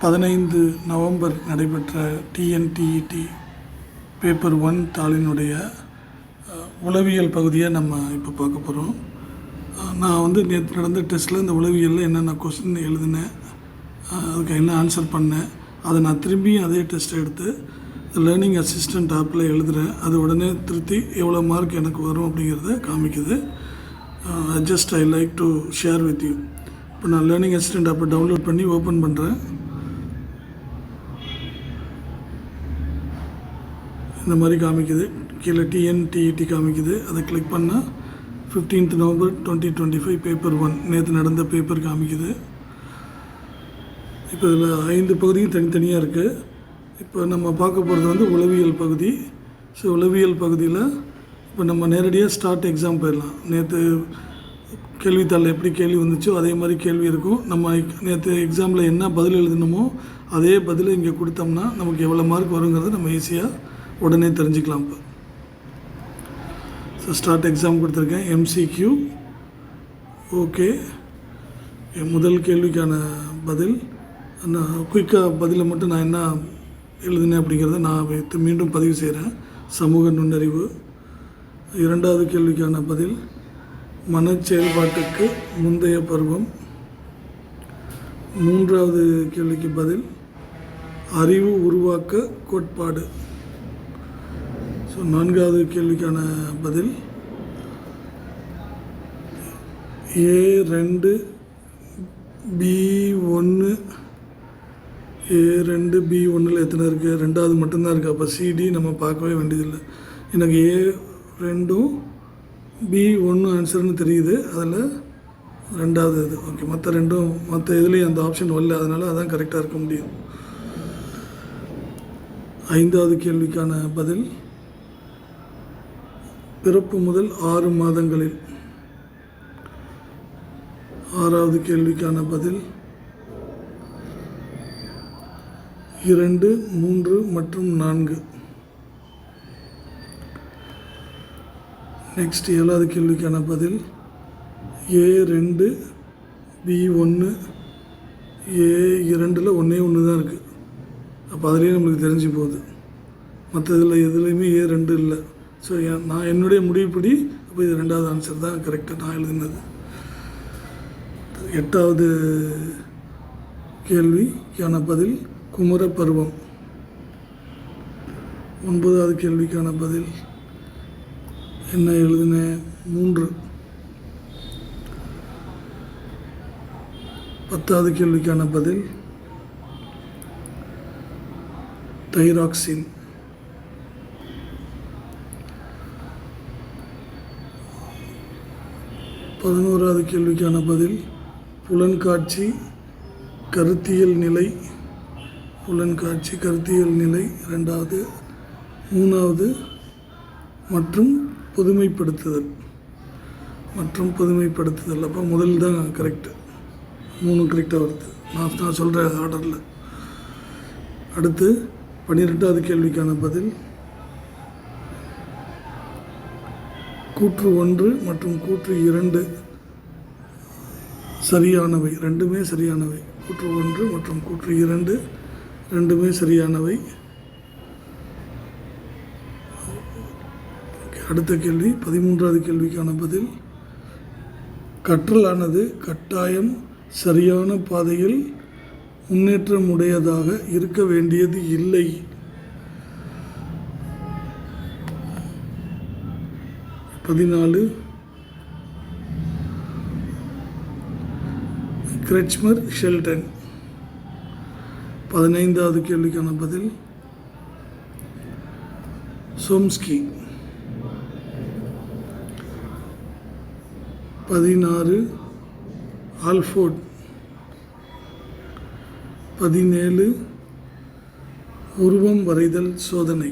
15 November நடைபெற்ற TNTET paper 1 தாளினுடைய உளவியல் பகுதியை நம்ம இப்போ பார்க்க போகிறோம். நான் நேற்று நடந்த டெஸ்ட்டில் இந்த உளவியலில் என்னென்ன கொஸ்டின் எழுதினேன், அதுக்கு என்ன ஆன்சர் பண்ணேன், அதை நான் திரும்பியும் அதே டெஸ்ட்டை எடுத்து லேர்னிங் அசிஸ்டண்ட் ஆப்பில் எழுதுகிறேன். அது உடனே திருத்தி எவ்வளோ மார்க் எனக்கு வரும் அப்படிங்கிறத காமிக்குது. Just I like to share with you. இப்போ நான் லேர்னிங் அசிஸ்டண்ட் ஆப்பை டவுன்லோட் பண்ணி ஓப்பன் பண்ணுறேன். இந்த மாதிரி காமிக்குது, கீழே டிஎன்டிஇடி காமிக்குது. அதை கிளிக் பண்ணால் 15th நவம்பர் 2025 பேப்பர் 1 நேற்று நடந்த பேப்பர் காமிக்குது. இப்போ இதில் 5 பகுதியும் தனித்தனியாக இருக்குது. இப்போ நம்ம பார்க்க போகிறது உளவியல் பகுதி. ஸோ உளவியல் பகுதியில் இப்போ நம்ம நேரடியாக ஸ்டார்ட் எக்ஸாம் போயிடலாம். நேற்று கேள்வித்தாளில் எப்படி கேள்வி வந்துச்சோ அதே மாதிரி கேள்வி இருக்கும். நம்ம நேற்று எக்ஸாமில் என்ன பதில் எழுதணுமோ அதே பதில் இங்கே கொடுத்தோம்னா நமக்கு எவ்வளோ மார்க் வருங்கிறத நம்ம ஈஸியாக உடனே தெரிஞ்சுக்கலாம். இப்போ ஸோ ஸ்டார்ட் எக்ஸாம் கொடுத்துருக்கேன். MCQ okay. முதல் கேள்விக்கான பதில் நான் குயிக்காக பதிலை மட்டும் நான் என்ன எழுதினேன் அப்படிங்கிறத நான் மீண்டும் பதிவு செய்கிறேன். சமூக நுண்ணறிவு. இரண்டாவது கேள்விக்கான பதில் மன செயல்பாட்டுக்கு முந்தைய பருவம். மூன்றாவது கேள்விக்கு பதில் அறிவு உருவாக்க கோட்பாடு. ஸோ நான்காவது கேள்விக்கான பதில் A2 B1. A2 B1ல் எத்தனை இருக்குது? 2வது மட்டும்தான் இருக்குது. அப்போ CD நம்ம பார்க்கவே வேண்டியதில்லை. எனக்கு A2 B1 ஆன்சர்னு தெரியுது. அதில் 2வது இது ஓகே. மற்ற இதுலேயும் அந்த ஆப்ஷன் வரல, அதனால் அதான் கரெக்டாக இருக்க முடியும். 5வது கேள்விக்கான பதில் பிறப்பு முதல் 6 மாதங்களில். 6வது கேள்விக்கான பதில் 2, 3 மற்றும் 4. நெக்ஸ்ட் 7வது கேள்விக்கான பதில் A2 B1. A2ல் ஒன்று தான் இருக்குது. அப்போ அதுலேயே நம்மளுக்கு தெரிஞ்சு போகுது. மற்ற இதில் எதுலேயுமே A2 இல்லை. ஸோ நான் என்னுடைய முடிவுப்படி அப்போ இது 2வது ஆன்சர் தான் கரெக்டாக நான் எழுதினது. 8வது கேள்விக்கான பதில் குமர பருவம். 9வது கேள்விக்கான பதில் என்ன எழுதினேன்? 3. 10வது கேள்விக்கான பதில் தைராக்சின். 11வது கேள்விக்கான பதில் புலன்காட்சி கருத்தியல் நிலை. 2வது. 3வது மற்றும் பொதுமைப்படுத்துதல். அப்போ முதல் தான் கரெக்டு. 3 கரெக்டாக வருது. நான் சொல்கிற ஆர்டரில். அடுத்து 12வது கேள்விக்கான பதில் கூற்று 1 மற்றும் கூற்று 2 சரியானவை. 2மே சரியானவை. கூற்று 1 மற்றும் கூற்று 2 2மே சரியானவை. அடுத்த கேள்வி 13வது கேள்விக்கான பதில் கற்றலானது கட்டாயம் சரியான பாதையில் முன்னேற்றமுடையதாக இருக்க வேண்டியது இல்லை. 14 கிரெட்ச்மர் ஷெல்டன். 15வது கேள்விக்கான பதில் சோம்ஸ்கி. 16 ஆல்ஃபோர்ட். 17 உருவம் வரைதல் சோதனை.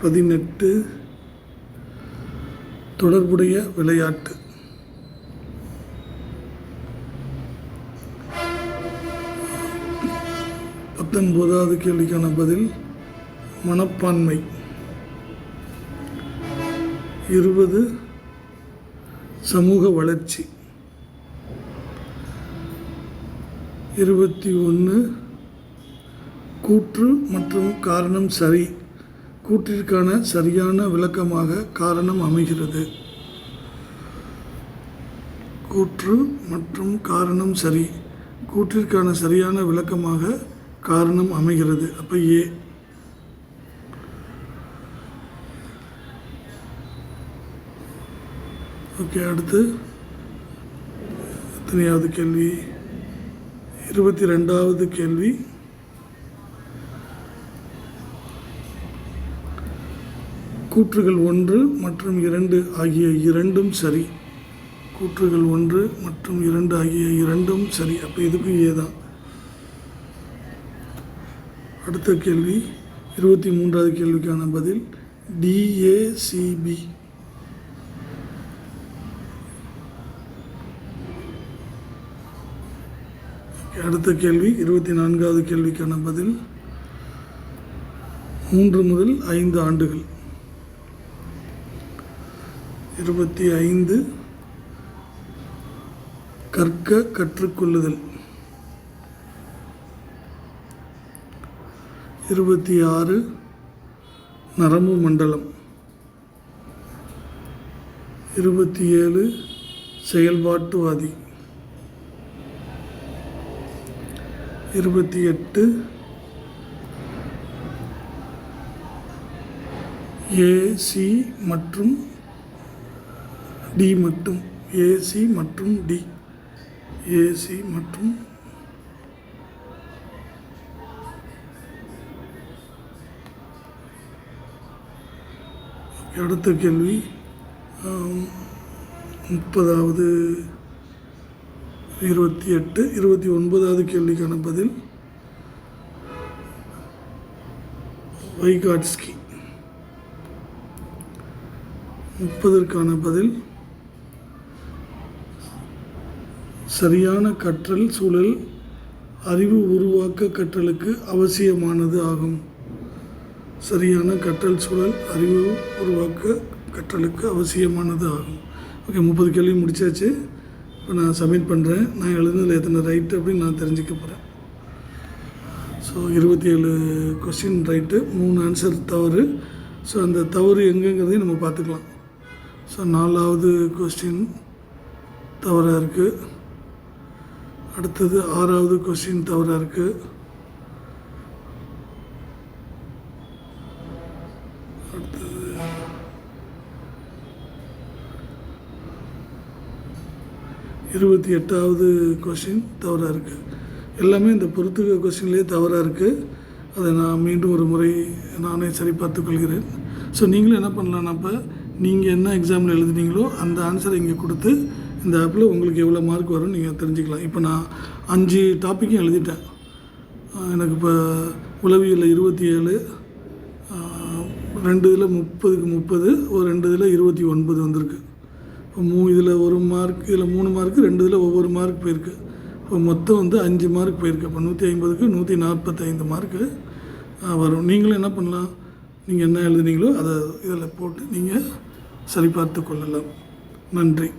18 தொடர்புடைய விளையாட்டு. 19வது கேள்விக்கான பதில் மனப்பான்மை. 20 சமூக வளர்ச்சி. 21 கூற்று மற்றும் காரணம் சரி, கூற்றிற்கான சரியான விளக்கமாக காரணம் அமைகிறது. கூற்று மற்றும் காரணம் சரி, கூற்றிற்கான சரியான விளக்கமாக காரணம் அமைகிறது. அப்போ ஏ. ஓகே, அடுத்து எத்தனையாவது கேள்வி? 22வது கேள்வி. கூற்றுகள் 1 மற்றும் 2 ஆகிய இரண்டும் சரி. கூற்றுகள் 1 மற்றும் 2 ஆகிய இரண்டும் சரி. அப்போ இதுக்கும் ஏ தான். அடுத்த கேள்வி 23வது கேள்விக்கான பதில் DACB. அடுத்த கேள்வி 24வது கேள்விக்கான பதில் 3 முதல் 5 ஆண்டுகள். 25 கற்க கற்றுக்கொள்ளுதல். 26 நரம்பு மண்டலம். 27 செயல்பாட்டுவாதி. 28 AC மற்றும் D மட்டும். AC மற்றும் D. AC மற்றும் அடுத்த கேள்வி 30வது 28 29வது கேள்விக்கான பதில் வைகாட்ஸ்கி. 30ற்கான பதில் சரியான கற்றல் சூழல் அறிவு உருவாக்க கற்றலுக்கு அவசியமானது ஆகும். சரியான கற்றல் சூழல் அறிவு உருவாக்க கற்றலுக்கு அவசியமானது ஆகும். ஓகே, 30 கேள்வி முடிச்சாச்சு. இப்போ நான் சப்மிட் பண்ணுறேன். நான் எழுதுனதில் எத்தனை ரைட்டு அப்படின்னு நான் தெரிஞ்சுக்க போகிறேன். ஸோ 27 கொஸ்டின் ரைட்டு, 3 ஆன்சர் தவறு. ஸோ அந்த தவறு எங்கேங்கிறதையும் நம்ம பார்த்துக்கலாம். ஸோ 4வது கொஸ்டின் தவறாக இருக்குது. அடுத்தது 6வது கொஸ்டின் தவறாக இருக்குது. அடுத்தது 28வது கொஸ்டின் தவறாக இருக்குது. எல்லாமே இந்த பொறுத்துக்க கொஸ்டின்லேயே தவறாக இருக்குது. அதை நான் மீண்டும் ஒரு முறை நானே சரி பார்த்துக்கொள்கிறேன். ஸோ நீங்களும் என்ன பண்ணலான்னா, இப்போ நீங்கள் என்ன எக்ஸாமில் எழுதுனீங்களோ அந்த ஆன்சரை இங்கே கொடுத்து இந்த ஆப்பில் உங்களுக்கு எவ்வளோ மார்க் வரும்னு நீங்கள் தெரிஞ்சுக்கலாம். இப்போ நான் 5 டாப்பிக்கும் எழுதிட்டேன். எனக்கு இப்போ உளவியலில் 27, 2 இதில் 30க்கு 30, ஒரு 2 இதில் 29 வந்திருக்கு. இப்போ இதில் 1 மார்க், இதில் 3 மார்க்கு, 2 இதில் ஒவ்வொரு மார்க் போயிருக்கு. இப்போ மொத்தம் வந்து 5 மார்க் போயிருக்கு. அப்போ 150க்கு 145 மார்க்கு வரும். நீங்களும் என்ன பண்ணலாம், நீங்கள் என்ன எழுதுனீங்களோ அதை இதில் போட்டு நீங்கள் சரிபார்த்து கொள்ளலாம். நன்றி.